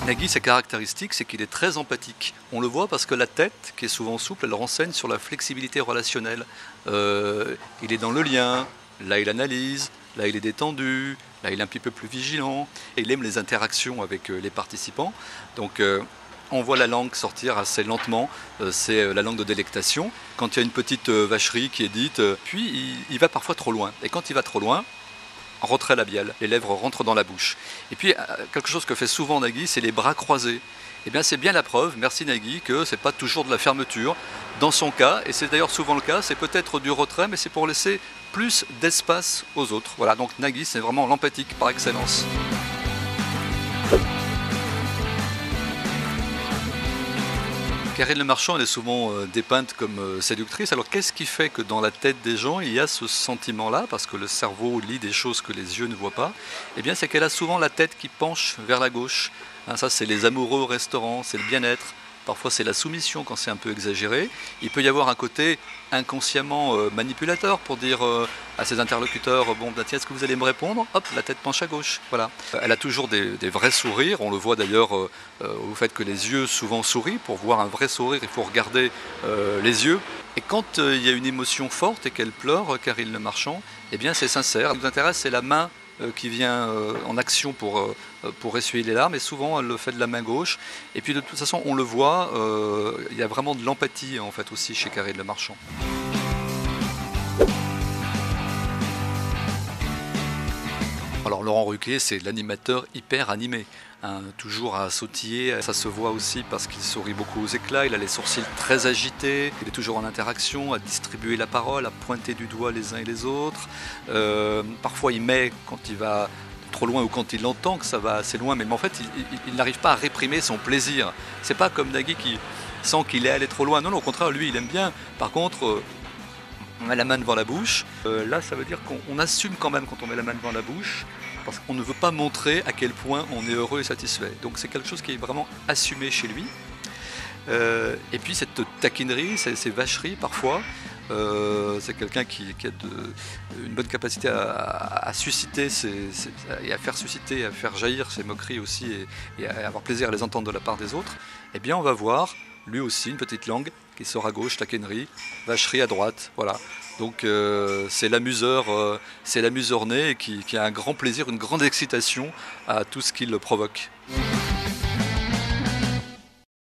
Nagui, sa caractéristique, c'est qu'il est très empathique. On le voit parce que la tête, qui est souvent souple, elle renseigne sur la flexibilité relationnelle. Il est dans le lien, là il analyse, là il est détendu, là il est un petit peu plus vigilant. Et il aime les interactions avec les participants. Donc on voit la langue sortir assez lentement, c'est la langue de délectation. Quand il y a une petite vacherie qui est dite, puis il va parfois trop loin. Et quand il va trop loin, retrait labial, les lèvres rentrent dans la bouche. Et puis, quelque chose que fait souvent Nagui, c'est les bras croisés. Eh bien, c'est bien la preuve, merci Nagui, que ce n'est pas toujours de la fermeture. Dans son cas, et c'est d'ailleurs souvent le cas, c'est peut-être du retrait, mais c'est pour laisser plus d'espace aux autres. Voilà, donc Nagui, c'est vraiment l'empathique par excellence. Karine Le Marchand, elle est souvent dépeinte comme séductrice. Alors qu'est-ce qui fait que dans la tête des gens, il y a ce sentiment-là, parce que le cerveau lit des choses que les yeux ne voient pas? Eh bien, c'est qu'elle a souvent la tête qui penche vers la gauche. Hein, ça, c'est les amoureux au restaurant, c'est le bien-être. Parfois, c'est la soumission quand c'est un peu exagéré. Il peut y avoir un côté inconsciemment manipulateur pour dire à ses interlocuteurs bon, ben, tiens, est-ce que vous allez me répondre? Hop, la tête penche à gauche. Voilà. Elle a toujours des vrais sourires. On le voit d'ailleurs au fait que les yeux souvent sourient. Pour voir un vrai sourire, il faut regarder les yeux. Et quand il y a une émotion forte et qu'elle pleure, Karine Le Marchand, eh bien, c'est sincère. Ce qui nous intéresse, c'est la main qui vient en action pour essuyer les larmes, et souvent elle le fait de la main gauche. Et puis de toute façon, on le voit, il y a vraiment de l'empathie en fait aussi chez Karine Le Marchand. Alors Laurent Ruquier, c'est l'animateur hyper animé, hein, toujours à sautiller. Ça se voit aussi parce qu'il sourit beaucoup aux éclats, il a les sourcils très agités, il est toujours en interaction, à distribuer la parole, à pointer du doigt les uns et les autres. Parfois il met, quand il va trop loin ou quand il entend que ça va assez loin, mais en fait il n'arrive pas à réprimer son plaisir. C'est pas comme Nagui qui sent qu'il est allé trop loin. Non, au contraire, lui il aime bien. Par contre, on met la main devant la bouche. Là, ça veut dire qu'on assume quand même quand on met la main devant la bouche, parce qu'on ne veut pas montrer à quel point on est heureux et satisfait. Donc c'est quelque chose qui est vraiment assumé chez lui. Et puis cette taquinerie, ces vacheries parfois, c'est quelqu'un qui a une bonne capacité à susciter, et à faire susciter, à faire jaillir ses moqueries aussi, et à avoir plaisir à les entendre de la part des autres. Eh bien, on va voir lui aussi une petite langue qui sort à gauche, taquinerie, vacherie à droite, voilà. Donc c'est l'amuseur né qui a un grand plaisir, une grande excitation à tout ce qui le provoque.